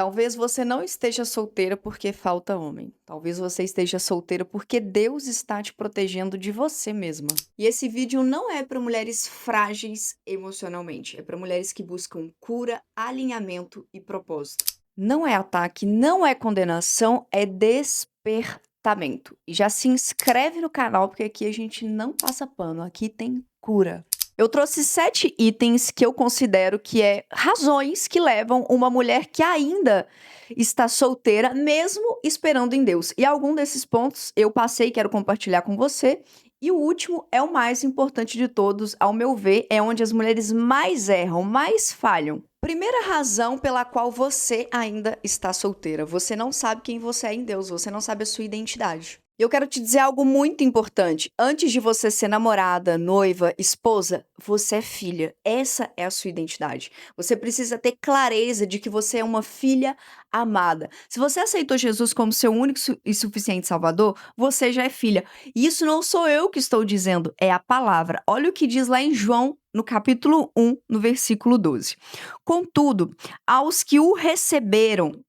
Talvez você não esteja solteira porque falta homem. Talvez você esteja solteira porque Deus está te protegendo de você mesma. E esse vídeo não é para mulheres frágeis emocionalmente, é para mulheres que buscam cura, alinhamento e propósito. Não é ataque, não é condenação, é despertamento. E já se inscreve no canal porque aqui a gente não passa pano, aqui tem cura. Eu trouxe 7 itens que eu considero que é razões que levam uma mulher que ainda está solteira, mesmo esperando em Deus. E algum desses pontos eu passei e quero compartilhar com você. E o último é o mais importante de todos, ao meu ver, é onde as mulheres mais erram, mais falham. Primeira razão pela qual você ainda está solteira: você não sabe quem você é em Deus, você não sabe a sua identidade. Eu quero te dizer algo muito importante. Antes de você ser namorada, noiva, esposa, você é filha. Essa é a sua identidade. Você precisa ter clareza de que você é uma filha amada. Se você aceitou Jesus como seu único e suficiente Salvador, você já é filha. E isso não sou eu que estou dizendo, é a palavra. Olha o que diz lá em João, no capítulo 1, no versículo 12. Contudo, aos que o receberam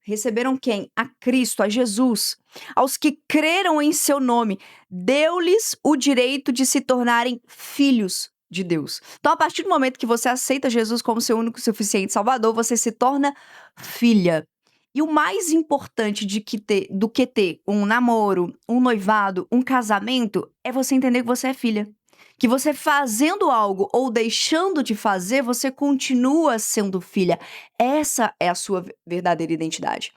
quem? A Cristo, a Jesus. Aos que creram em seu nome, deu-lhes o direito de se tornarem filhos de Deus. Então, a partir do momento que você aceita Jesus como seu único e suficiente Salvador, você se torna filha. E o mais importante do que ter um namoro, um noivado, um casamento, é você entender que você é filha. Que você fazendo algo ou deixando de fazer, você continua sendo filha. Essa é a sua verdadeira identidade.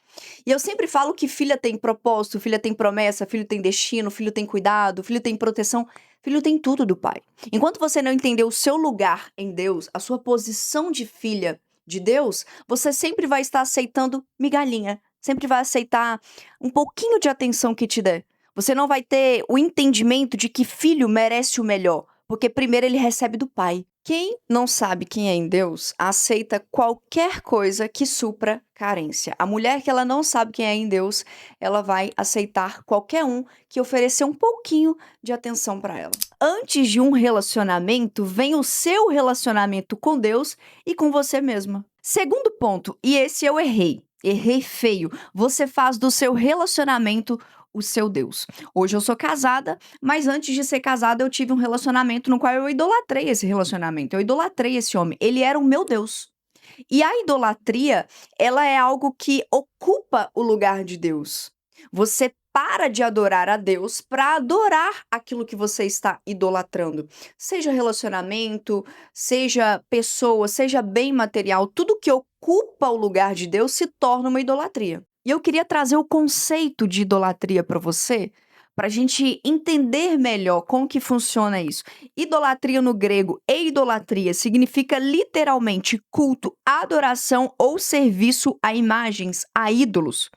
E eu sempre falo que filha tem propósito, filha tem promessa, filho tem destino, filho tem cuidado, filho tem proteção, filho tem tudo do pai. Enquanto você não entender o seu lugar em Deus, a sua posição de filha de Deus, você sempre vai estar aceitando migalhinha, sempre vai aceitar um pouquinho de atenção que te der. Você não vai ter o entendimento de que filho merece o melhor, porque primeiro ele recebe do pai. Quem não sabe quem é em Deus, aceita qualquer coisa que supra carência. A mulher que ela não sabe quem é em Deus, ela vai aceitar qualquer um que oferecer um pouquinho de atenção para ela. Antes de um relacionamento, vem o seu relacionamento com Deus e com você mesma. Segundo ponto, e esse eu errei. Errei feio. Você faz do seu relacionamento o seu Deus. Hoje eu sou casada, mas antes de ser casada eu tive um relacionamento no qual eu idolatrei esse relacionamento. Eu idolatrei esse homem. Ele era o meu Deus. E a idolatria, ela é algo que ocupa o lugar de Deus. Você para de adorar a Deus para adorar aquilo que você está idolatrando. Seja relacionamento, seja pessoa, seja bem material, tudo que ocupa o lugar de Deus se torna uma idolatria. E eu queria trazer o conceito de idolatria para você, para a gente entender melhor como que funciona isso. Idolatria no grego, eidolatria, significa literalmente culto, adoração ou serviço a imagens, a ídolos.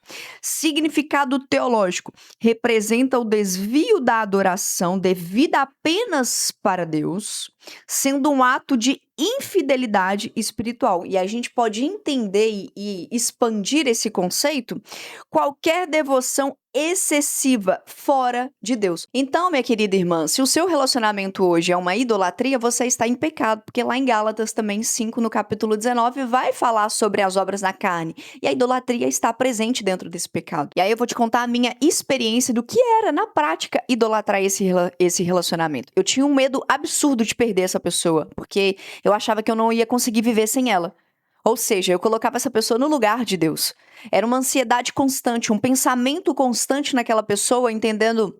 Significado teológico, representa o desvio da adoração devida apenas para Deus, sendo um ato de infidelidade espiritual. E a gente pode entender e expandir esse conceito: qualquer devoção excessiva fora de Deus. Então, minha querida irmã, se o seu relacionamento hoje é uma idolatria, você está em pecado, porque lá em Gálatas também 5, no capítulo 19, vai falar sobre as obras da carne. E a idolatria está presente dentro desse pecado. E aí eu vou te contar a minha experiência do que era, na prática, idolatrar esse relacionamento. Eu tinha um medo absurdo de perder essa pessoa, porque eu achava que eu não ia conseguir viver sem ela. Ou seja, eu colocava essa pessoa no lugar de Deus. Era uma ansiedade constante, um pensamento constante naquela pessoa, entendendo.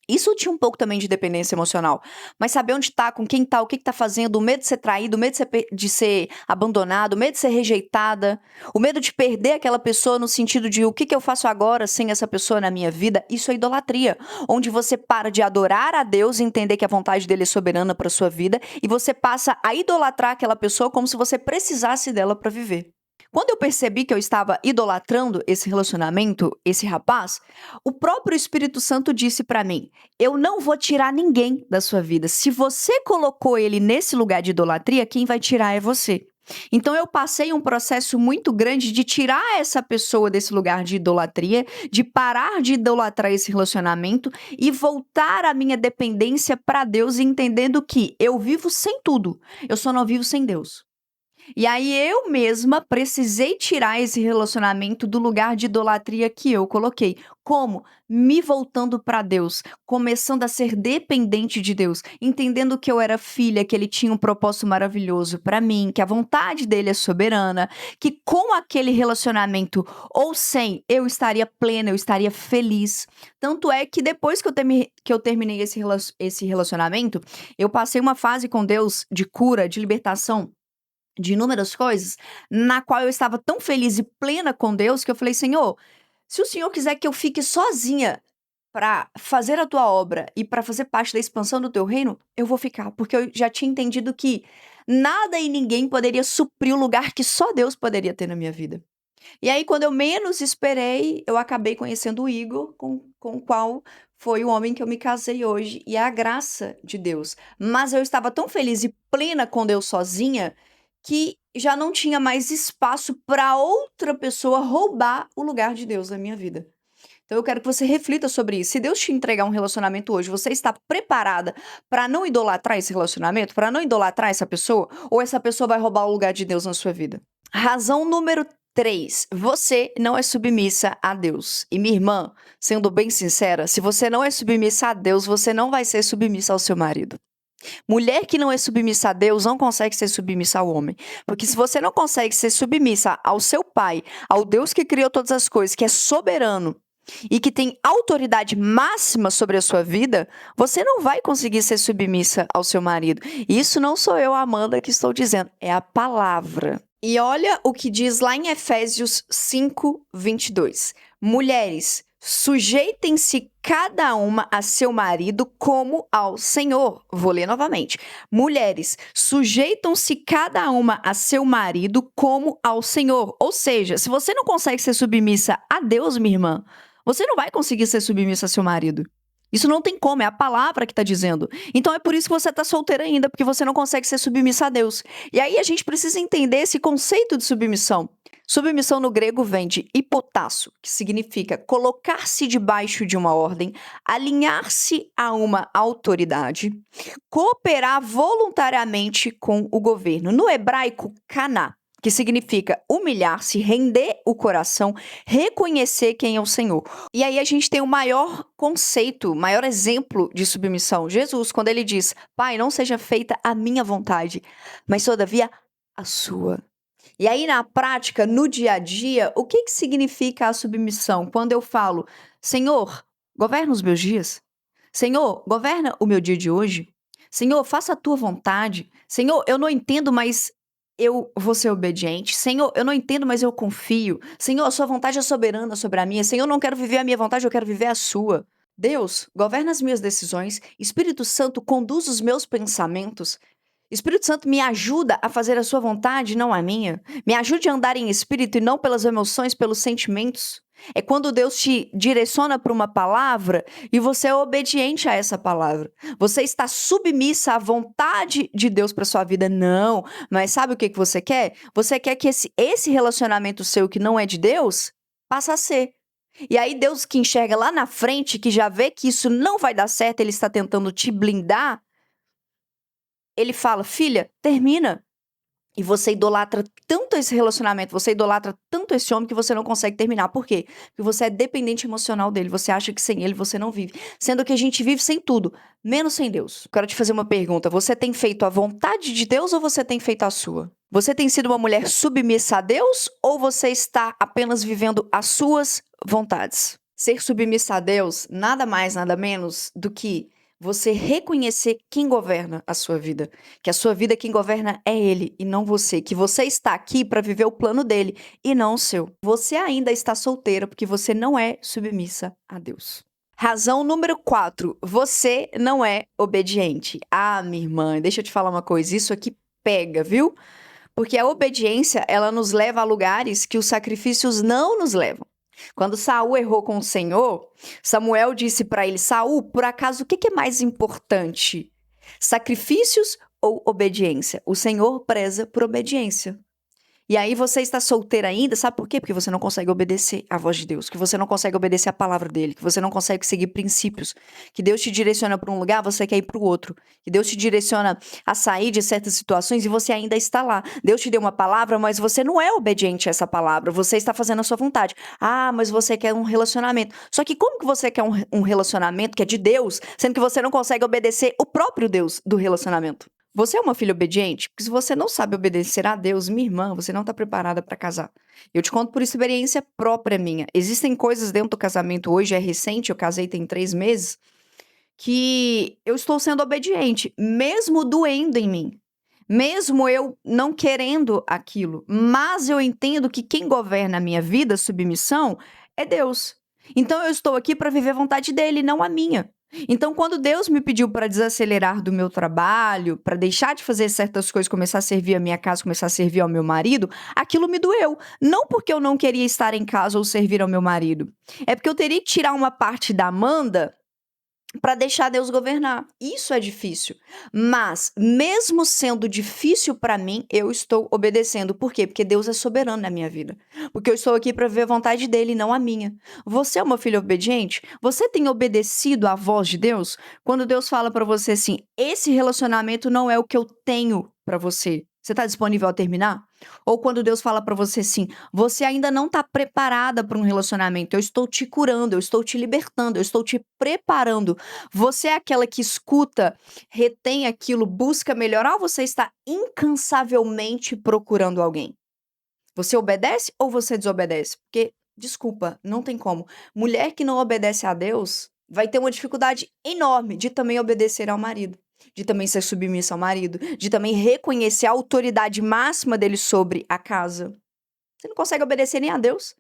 Isso tinha um pouco também de dependência emocional. Mas saber onde tá, com quem tá, o que tá fazendo, o medo de ser traído, o medo de ser abandonado, o medo de ser rejeitada, o medo de perder aquela pessoa no sentido de o que eu faço agora sem essa pessoa na minha vida, isso é idolatria. Onde você para de adorar a Deus e entender que a vontade dele é soberana para sua vida e você passa a idolatrar aquela pessoa como se você precisasse dela para viver. Quando eu percebi que eu estava idolatrando esse relacionamento, esse rapaz, o próprio Espírito Santo disse pra mim: eu não vou tirar ninguém da sua vida. Se você colocou ele nesse lugar de idolatria, quem vai tirar é você. Então eu passei um processo muito grande de tirar essa pessoa desse lugar de idolatria, de parar de idolatrar esse relacionamento e voltar a minha dependência pra Deus, entendendo que eu vivo sem tudo, eu só não vivo sem Deus. E aí eu mesma precisei tirar esse relacionamento do lugar de idolatria que eu coloquei. Como? Me voltando para Deus, começando a ser dependente de Deus, entendendo que eu era filha, que ele tinha um propósito maravilhoso para mim, que a vontade dele é soberana, que com aquele relacionamento ou sem, eu estaria plena, eu estaria feliz. Tanto é que depois que eu terminei esse relacionamento, eu passei uma fase com Deus de cura, de libertação de inúmeras coisas, na qual eu estava tão feliz e plena com Deus que eu falei: "Senhor, se o Senhor quiser que eu fique sozinha para fazer a tua obra e para fazer parte da expansão do teu reino, eu vou ficar", porque eu já tinha entendido que nada e ninguém poderia suprir o lugar que só Deus poderia ter na minha vida. E aí, quando eu menos esperei, eu acabei conhecendo o Igor, com o qual foi o homem que eu me casei hoje, e é a graça de Deus. Mas eu estava tão feliz e plena com Deus sozinha, que já não tinha mais espaço para outra pessoa roubar o lugar de Deus na minha vida. Então eu quero que você reflita sobre isso. Se Deus te entregar um relacionamento hoje, você está preparada para não idolatrar esse relacionamento, para não idolatrar essa pessoa, ou essa pessoa vai roubar o lugar de Deus na sua vida? Razão número 3: você não é submissa a Deus. E minha irmã, sendo bem sincera, se você não é submissa a Deus, você não vai ser submissa ao seu marido. Mulher que não é submissa a Deus não consegue ser submissa ao homem. Porque se você não consegue ser submissa ao seu pai, ao Deus que criou todas as coisas, que é soberano e que tem autoridade máxima sobre a sua vida, você não vai conseguir ser submissa ao seu marido. E isso não sou eu, Amanda, que estou dizendo, é a palavra. E olha o que diz lá em Efésios 5:22. Mulheres, sujeitem-se cada uma a seu marido como ao Senhor. Vou ler novamente. Mulheres, sujeitam-se cada uma a seu marido como ao Senhor. Ou seja, se você não consegue ser submissa a Deus, minha irmã, você não vai conseguir ser submissa a seu marido. Isso não tem como, é a palavra que está dizendo. Então é por isso que você está solteira ainda, porque você não consegue ser submissa a Deus. E aí a gente precisa entender esse conceito de submissão. Submissão no grego vem de hipotasso, que significa colocar-se debaixo de uma ordem, alinhar-se a uma autoridade, cooperar voluntariamente com o governo. No hebraico, caná, que significa humilhar-se, render o coração, reconhecer quem é o Senhor. E aí a gente tem o maior conceito, o maior exemplo de submissão. Jesus, quando ele diz: "Pai, não seja feita a minha vontade, mas todavia a sua". E aí na prática, no dia a dia, o que significa a submissão? Quando eu falo: "Senhor, governa os meus dias. Senhor, governa o meu dia de hoje. Senhor, faça a tua vontade. Senhor, eu não entendo, mas eu vou ser obediente. Senhor, eu não entendo, mas eu confio. Senhor, a sua vontade é soberana sobre a minha. Senhor, eu não quero viver a minha vontade, eu quero viver a sua. Deus, governa as minhas decisões. Espírito Santo, conduz os meus pensamentos. Espírito Santo, me ajuda a fazer a sua vontade, não a minha. Me ajude a andar em espírito e não pelas emoções, pelos sentimentos. É quando Deus te direciona para uma palavra e você é obediente a essa palavra. Você está submissa à vontade de Deus para sua vida. Não, mas sabe o que você quer? Você quer que esse relacionamento seu que não é de Deus passe a ser. E aí Deus que enxerga lá na frente, que já vê que isso não vai dar certo, ele está tentando te blindar, ele fala: "Filha, termina". E você idolatra tanto esse relacionamento, você idolatra tanto esse homem que você não consegue terminar. Por quê? Porque você é dependente emocional dele, você acha que sem ele você não vive. Sendo que a gente vive sem tudo, menos sem Deus. Quero te fazer uma pergunta: você tem feito a vontade de Deus ou você tem feito a sua? Você tem sido uma mulher submissa a Deus ou você está apenas vivendo as suas vontades? Ser submissa a Deus nada mais, nada menos do que você reconhecer quem governa a sua vida. Que a sua vida quem governa é Ele e não você. Que você está aqui para viver o plano dele e não o seu. Você ainda está solteira porque você não é submissa a Deus. Razão número 4. Você não é obediente. Ah, minha irmã, deixa eu te falar uma coisa. Isso aqui pega, viu? Porque a obediência, ela nos leva a lugares que os sacrifícios não nos levam. Quando Saul errou com o Senhor, Samuel disse para ele: "Saul, por acaso o que é mais importante? Sacrifícios ou obediência?" O Senhor preza por obediência. E aí você está solteira ainda, sabe por quê? Porque você não consegue obedecer à voz de Deus, que você não consegue obedecer à palavra dele, que você não consegue seguir princípios, que Deus te direciona para um lugar, você quer ir para o outro, que Deus te direciona a sair de certas situações e você ainda está lá. Deus te deu uma palavra, mas você não é obediente a essa palavra, você está fazendo a sua vontade. Ah, mas você quer um relacionamento. Só que como que você quer um relacionamento que é de Deus, sendo que você não consegue obedecer o próprio Deus do relacionamento? Você é uma filha obediente? Porque se você não sabe obedecer a Deus, minha irmã, você não está preparada para casar. Eu te conto por experiência própria minha. Existem coisas dentro do casamento hoje, é recente, eu casei tem 3 meses, que eu estou sendo obediente, mesmo doendo em mim. Mesmo eu não querendo aquilo, mas eu entendo que quem governa a minha vida, submissão, é Deus. Então eu estou aqui para viver a vontade dele, não a minha. Então, quando Deus me pediu para desacelerar do meu trabalho, para deixar de fazer certas coisas, começar a servir a minha casa, começar a servir ao meu marido, aquilo me doeu. Não porque eu não queria estar em casa ou servir ao meu marido, é porque eu teria que tirar uma parte da Amanda para deixar Deus governar. Isso é difícil. Mas, mesmo sendo difícil para mim, eu estou obedecendo. Por quê? Porque Deus é soberano na minha vida. Porque eu estou aqui para ver a vontade dele, não a minha. Você é uma filha obediente? Você tem obedecido à voz de Deus? Quando Deus fala para você assim: esse relacionamento não é o que eu tenho para você. Você está disponível a terminar? Ou quando Deus fala para você assim: você ainda não está preparada para um relacionamento. Eu estou te curando, eu estou te libertando, eu estou te preparando. Você é aquela que escuta, retém aquilo, busca melhorar ou você está incansavelmente procurando alguém? Você obedece ou você desobedece? Porque, desculpa, não tem como. Mulher que não obedece a Deus vai ter uma dificuldade enorme de também obedecer ao marido, de também ser submissa ao marido, de também reconhecer a autoridade máxima dele sobre a casa. Você não consegue obedecer nem a Deus.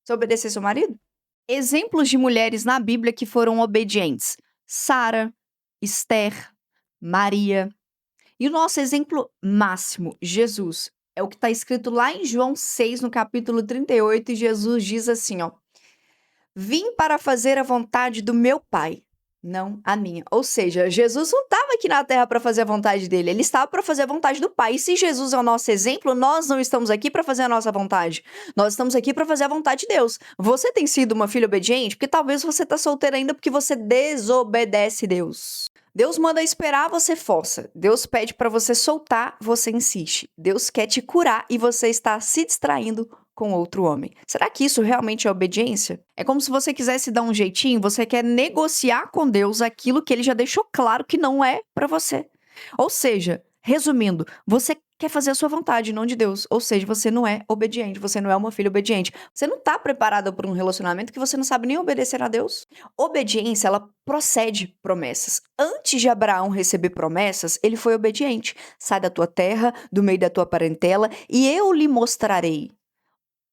Você obedecer seu marido? Exemplos de mulheres na Bíblia que foram obedientes: Sara, Esther, Maria. E o nosso exemplo máximo, Jesus. É o que está escrito lá em João 6, no capítulo 38, e Jesus diz assim, ó: vim para fazer a vontade do meu Pai, não a minha. Ou seja, Jesus não estava aqui na terra para fazer a vontade dele, ele estava para fazer a vontade do Pai. E se Jesus é o nosso exemplo, nós não estamos aqui para fazer a nossa vontade. Nós estamos aqui para fazer a vontade de Deus. Você tem sido uma filha obediente? Porque talvez você está solteira ainda porque você desobedece Deus. Deus manda esperar, você força. Deus pede para você soltar, você insiste. Deus quer te curar e você está se distraindo com outro homem. Será que isso realmente é obediência? É como se você quisesse dar um jeitinho, você quer negociar com Deus aquilo que ele já deixou claro que não é para você. Ou seja, resumindo, você quer fazer a sua vontade, não de Deus. Ou seja, você não é obediente, você não é uma filha obediente. Você não está preparada para um relacionamento que você não sabe nem obedecer a Deus. Obediência, ela procede promessas. Antes de Abraão receber promessas, ele foi obediente. Sai da tua terra, do meio da tua parentela, e eu lhe mostrarei.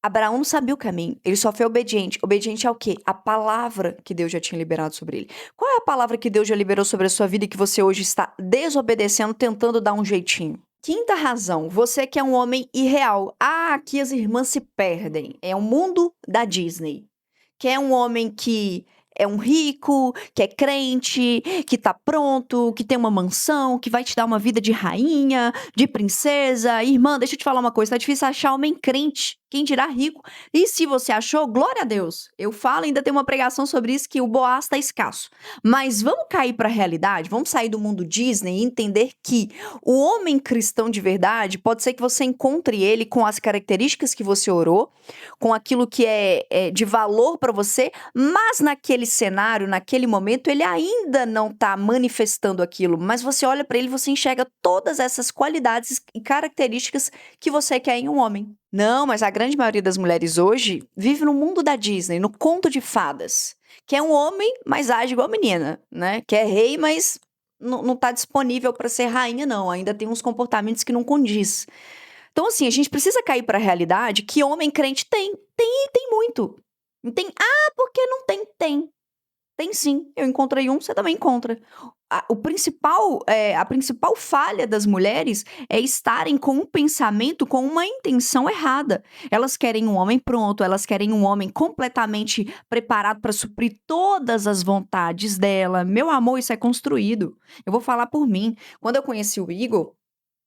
Abraão não sabia o caminho, ele só foi obediente. Obediente ao quê? A palavra que Deus já tinha liberado sobre ele. Qual é a palavra que Deus já liberou sobre a sua vida e que você hoje está desobedecendo, tentando dar um jeitinho? Quinta razão, você que é um homem irreal. Ah, aqui as irmãs se perdem. É o mundo da Disney. Quer um homem que é um rico, que é crente, que tá pronto, que tem uma mansão, que vai te dar uma vida de rainha, de princesa. Irmã, deixa eu te falar uma coisa, tá difícil achar homem crente, quem dirá rico. E se você achou, glória a Deus. Eu falo, ainda tem uma pregação sobre isso, que o Boaz tá escasso. Mas vamos cair pra realidade, vamos sair do mundo Disney e entender que o homem cristão de verdade, pode ser que você encontre ele com as características que você orou, com aquilo que é de valor para você, mas naquele cenário, naquele momento, ele ainda não está manifestando aquilo. Mas você olha para ele e você enxerga todas essas qualidades e características que você quer em um homem. Não, mas a grande maioria das mulheres hoje vive no mundo da Disney, no conto de fadas. Que é um homem, mas age igual a menina, né? Que é rei, mas não está disponível para ser rainha, não. Ainda tem uns comportamentos que não condiz. Então, assim, a gente precisa cair para a realidade que homem crente tem. Tem e tem muito. Não tem, ah, porque não tem? Tem. Tem sim. Eu encontrei um, você também encontra. A principal falha das mulheres é estarem com um pensamento, com uma intenção errada. Elas querem um homem pronto, elas querem um homem completamente preparado para suprir todas as vontades dela. Meu amor, isso é construído. Eu vou falar por mim. Quando eu conheci o Igor,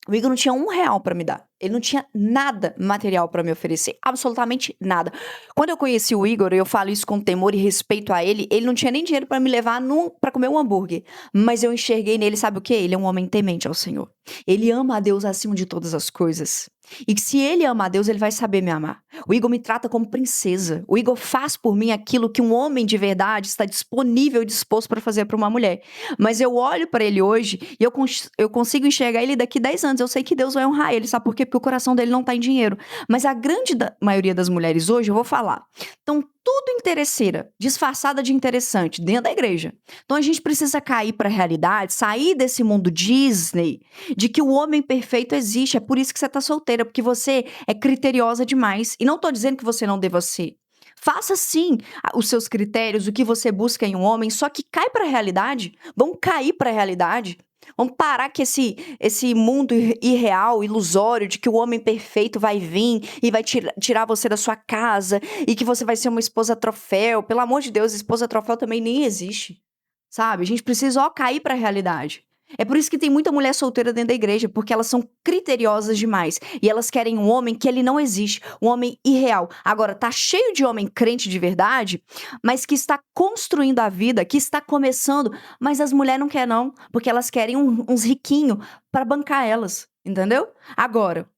O Igor não tinha R$ 1 pra me dar. Ele não tinha nada material pra me oferecer. Absolutamente nada. Quando eu conheci o Igor, e eu falo isso com temor e respeito a ele não tinha nem dinheiro pra me levar pra comer um hambúrguer. Mas eu enxerguei nele, sabe o quê? Ele é um homem temente ao Senhor. Ele ama a Deus acima de todas as coisas. E que se ele ama a Deus, ele vai saber me amar. O Igor me trata como princesa. O Igor faz por mim aquilo que um homem de verdade está disponível e disposto pra fazer pra uma mulher. Mas eu olho pra ele hoje e eu consigo enxergar ele daqui 10 anos. Eu sei que Deus vai honrar ele, sabe por quê? Porque o coração dele não tá em dinheiro. Mas a grande maioria das mulheres hoje, eu vou falar, estão tudo interesseira, disfarçada de interessante, dentro da igreja. Então a gente precisa cair pra realidade, sair desse mundo Disney, de que o homem perfeito existe. É por isso que você tá solteira, porque você é criteriosa demais. E não tô dizendo que você não deva ser. Faça sim os seus critérios, o que você busca em um homem, só que cai pra realidade. Vamos cair pra realidade. Vamos parar que esse mundo irreal, ilusório, de que o homem perfeito vai vir e vai tirar você da sua casa e que você vai ser uma esposa troféu. Pelo amor de Deus, esposa troféu também nem existe, sabe? A gente precisa, cair pra realidade. É por isso que tem muita mulher solteira dentro da igreja, porque elas são criteriosas demais. E elas querem um homem que ele não existe, um homem irreal. Agora, tá cheio de homem crente de verdade, mas que está construindo a vida, que está começando, mas as mulheres não querem não, porque elas querem uns riquinhos pra bancar elas, entendeu? Agora,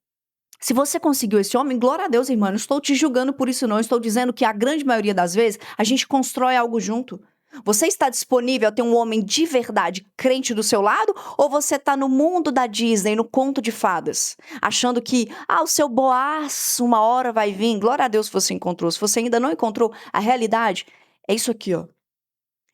se você conseguiu esse homem, glória a Deus, irmã. Não estou te julgando por isso, não. Estou dizendo que a grande maioria das vezes a gente constrói algo junto. Você está disponível a ter um homem de verdade crente do seu lado? Ou você está no mundo da Disney, no conto de fadas? Achando que, o seu Boaz uma hora vai vir. Glória a Deus se você encontrou. Se você ainda não encontrou, a realidade é isso aqui, ó.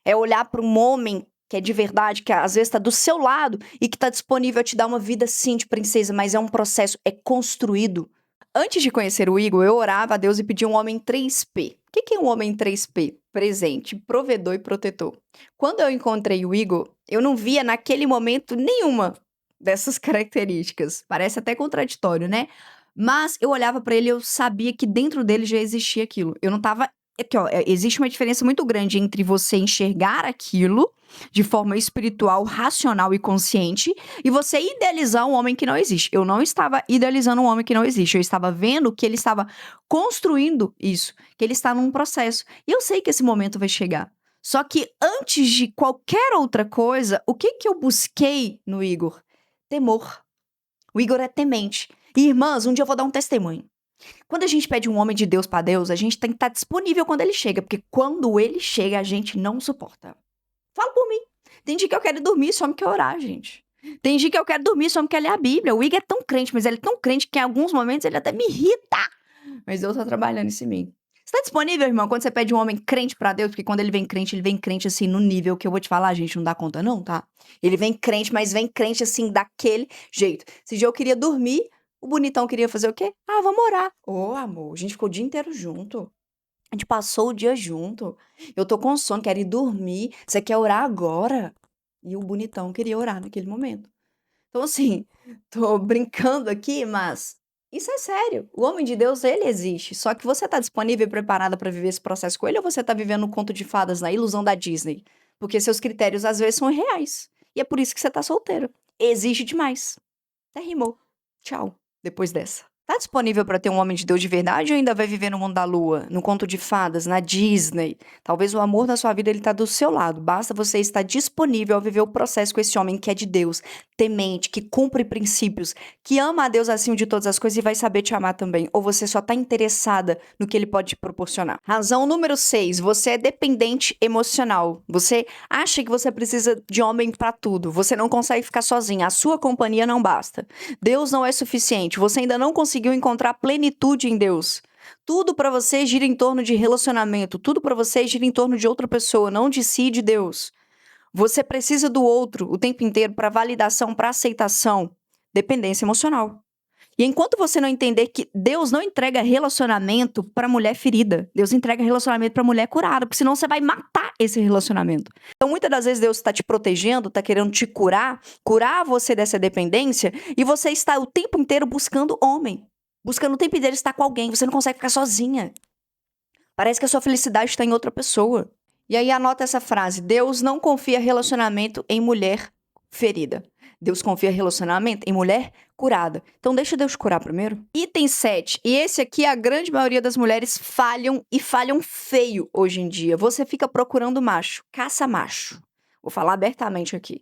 É olhar para um homem que é de verdade, que às vezes está do seu lado e que está disponível a te dar uma vida sim de princesa, mas é um processo, é construído. Antes de conhecer o Igor, eu orava a Deus e pedia um homem 3P. O que é um homem 3P? Presente, provedor e protetor. Quando eu encontrei o Igor, eu não via naquele momento nenhuma dessas características. Parece até contraditório, né? Mas eu olhava para ele e eu sabia que dentro dele já existia aquilo. Eu não tava. Aqui, ó, existe uma diferença muito grande entre você enxergar aquilo de forma espiritual, racional e consciente, e você idealizar um homem que não existe. Eu não estava idealizando um homem que não existe. Eu estava vendo que ele estava construindo isso, que ele está num processo. E eu sei que esse momento vai chegar. Só que antes de qualquer outra coisa, o que eu busquei no Igor? Temor. O Igor é temente. E, irmãs, um dia eu vou dar um testemunho. Quando a gente pede um homem de Deus pra Deus, a gente tem que estar disponível quando ele chega, porque quando ele chega, a gente não suporta. Fala por mim. Tem dia que eu quero dormir, só me quer orar, gente. Tem dia que eu quero dormir, só me quer ler a Bíblia. O Igor é tão crente, mas ele é tão crente que em alguns momentos ele até me irrita. Mas Deus tá trabalhando isso em mim. Você tá disponível, irmão, quando você pede um homem crente pra Deus? Porque quando ele vem crente assim, no nível que eu vou te falar, gente, não dá conta não, tá? Ele vem crente, mas vem crente assim, daquele jeito. Esse dia eu queria dormir, o bonitão queria fazer o quê? Vamos orar. Ô, amor, a gente ficou o dia inteiro junto. A gente passou o dia junto. Eu tô com sono, quero ir dormir. Você quer orar agora? E o bonitão queria orar naquele momento. Então, assim, tô brincando aqui, mas isso é sério. O homem de Deus, ele existe. Só que você tá disponível e preparada pra viver esse processo com ele ou você tá vivendo um conto de fadas na ilusão da Disney? Porque seus critérios às vezes são irreais. E é por isso que você tá solteiro. Exige demais. Até rimou. Tchau. Depois dessa. Tá disponível pra ter um homem de Deus de verdade ou ainda vai viver no mundo da lua, no conto de fadas, na Disney? Talvez o amor da sua vida ele tá do seu lado. Basta você estar disponível a viver o processo com esse homem que é de Deus, temente, que cumpre princípios, que ama a Deus acima de todas as coisas e vai saber te amar também. Ou você só tá interessada no que ele pode te proporcionar. Razão número 6. Você é dependente emocional. Você acha que você precisa de homem pra tudo. Você não consegue ficar sozinha. A sua companhia não basta. Deus não é suficiente. Você ainda não conseguiu encontrar plenitude em Deus. Tudo pra você gira em torno de relacionamento. Tudo pra você gira em torno de outra pessoa, não de si e de Deus. Você precisa do outro o tempo inteiro pra validação, pra aceitação. Dependência emocional. E enquanto você não entender que Deus não entrega relacionamento pra mulher ferida, Deus entrega relacionamento pra mulher curada, porque senão você vai matar esse relacionamento. Então, muitas das vezes Deus está te protegendo, está querendo te curar você dessa dependência, e você está o tempo inteiro buscando homem, buscando o tempo inteiro estar com alguém, você não consegue ficar sozinha. Parece que a sua felicidade está em outra pessoa. E aí anota essa frase: Deus não confia relacionamento em mulher ferida. Deus confia relacionamento em mulher curada. Então deixa Deus curar primeiro. Item 7. E esse aqui a grande maioria das mulheres falham e falham feio hoje em dia. Você fica procurando macho. Caça macho. Vou falar abertamente aqui.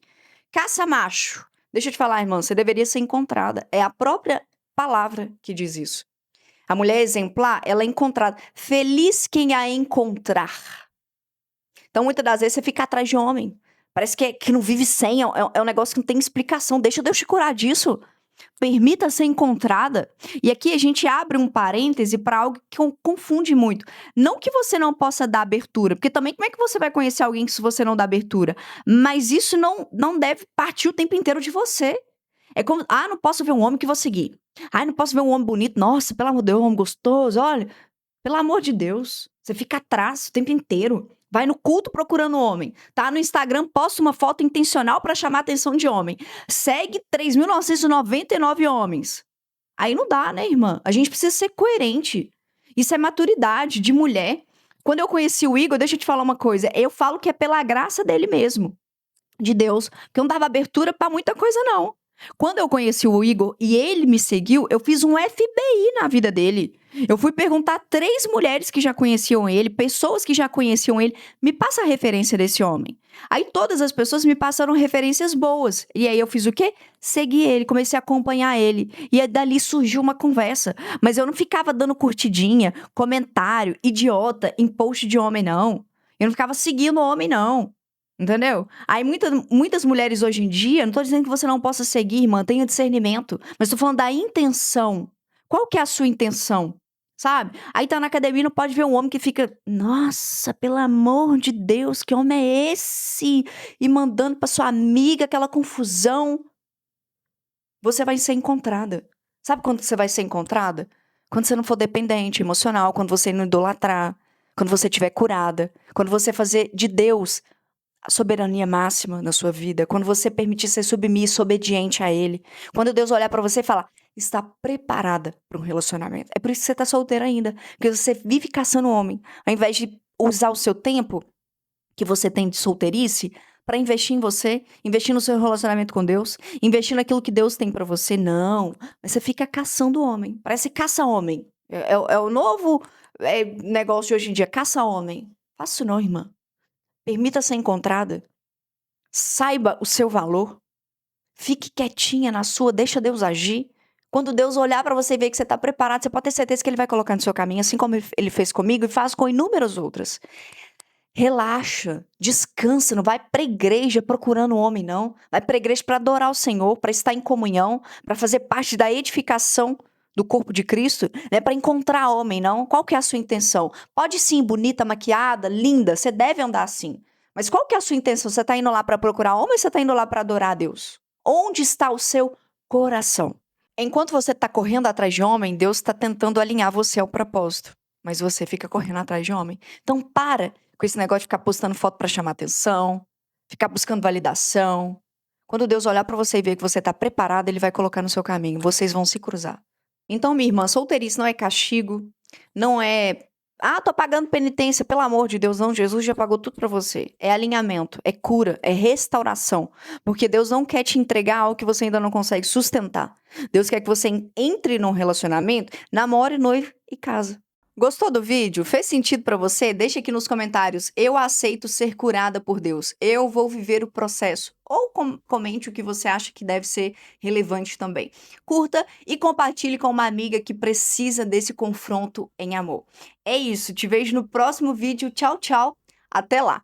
Caça macho. Deixa eu te falar, irmã, você deveria ser encontrada. É a própria palavra que diz isso. A mulher exemplar, ela é encontrada. Feliz quem a encontrar. Então, muitas das vezes, você fica atrás de homem. Parece que não vive sem, é um negócio que não tem explicação. Deixa Deus te curar disso. Permita ser encontrada. E aqui a gente abre um parêntese para algo que confunde muito. Não que você não possa dar abertura, porque também como é que você vai conhecer alguém se você não dá abertura? Mas isso não deve partir o tempo inteiro de você. É como, não posso ver um homem que vou seguir. Não posso ver um homem bonito. Nossa, pelo amor de Deus, um homem gostoso. Olha, pelo amor de Deus, você fica atrás o tempo inteiro. Vai no culto procurando homem. Tá no Instagram, posta uma foto intencional para chamar a atenção de homem. Segue 3.999 homens. Aí não dá, né, irmã? A gente precisa ser coerente. Isso é maturidade de mulher. Quando eu conheci o Igor, deixa eu te falar uma coisa. Eu falo que é pela graça dele mesmo, de Deus, que eu não dava abertura para muita coisa, não. Quando eu conheci o Igor e ele me seguiu, eu fiz um FBI na vida dele. Eu fui perguntar 3 mulheres que já conheciam ele, pessoas que já conheciam ele, me passa a referência desse homem. Aí todas as pessoas me passaram referências boas. E aí eu fiz o quê? Segui ele, comecei a acompanhar ele. E aí dali surgiu uma conversa. Mas eu não ficava dando curtidinha, comentário, idiota em post de homem, não. Eu não ficava seguindo o homem, não. Entendeu? Aí muitas mulheres hoje em dia, não tô dizendo que você não possa seguir, mantenha discernimento, mas tô falando da intenção. Qual que é a sua intenção? Sabe? Aí tá na academia, não pode ver um homem que fica, nossa, pelo amor de Deus, que homem é esse? E mandando pra sua amiga aquela confusão. Você vai ser encontrada. Sabe quando você vai ser encontrada? Quando você não for dependente emocional, quando você não idolatrar, quando você estiver curada, quando você fazer de Deus a soberania máxima na sua vida, quando você permitir ser submisso, obediente a Ele, quando Deus olhar pra você e falar, está preparada para um relacionamento. É por isso que você tá solteira ainda, porque você vive caçando homem, ao invés de usar o seu tempo que você tem de solteirice para investir em você, investir no seu relacionamento com Deus, investir naquilo que Deus tem pra você. Não, mas você fica caçando homem, parece caça-homem. É o novo negócio de hoje em dia, caça-homem. Faça isso não, irmã. Permita ser encontrada. Saiba o seu valor. Fique quietinha na sua, deixa Deus agir. Quando Deus olhar pra você e ver que você tá preparado, você pode ter certeza que Ele vai colocar no seu caminho, assim como Ele fez comigo e faz com inúmeras outras. Relaxa, descansa, não vai pra igreja procurando homem, não. Vai pra igreja pra adorar o Senhor, pra estar em comunhão, pra fazer parte da edificação do corpo de Cristo, não é pra encontrar homem, não. Qual que é a sua intenção? Pode sim, bonita, maquiada, linda, você deve andar assim. Mas qual que é a sua intenção? Você tá indo lá pra procurar homem ou você tá indo lá pra adorar a Deus? Onde está o seu coração? Enquanto você tá correndo atrás de homem, Deus tá tentando alinhar você ao propósito. Mas você fica correndo atrás de homem. Então para com esse negócio de ficar postando foto pra chamar atenção, ficar buscando validação. Quando Deus olhar pra você e ver que você tá preparado, Ele vai colocar no seu caminho. Vocês vão se cruzar. Então, minha irmã, solteirice não é castigo, não é tô pagando penitência, pelo amor de Deus, não, Jesus já pagou tudo pra você. É alinhamento, é cura, é restauração. Porque Deus não quer te entregar algo que você ainda não consegue sustentar. Deus quer que você entre num relacionamento, namore, noive e casa. Gostou do vídeo? Fez sentido pra você? Deixa aqui nos comentários. Eu aceito ser curada por Deus. Eu vou viver o processo. Ou comente o que você acha que deve ser relevante também. Curta e compartilhe com uma amiga que precisa desse confronto em amor. É isso. Te vejo no próximo vídeo. Tchau, tchau. Até lá.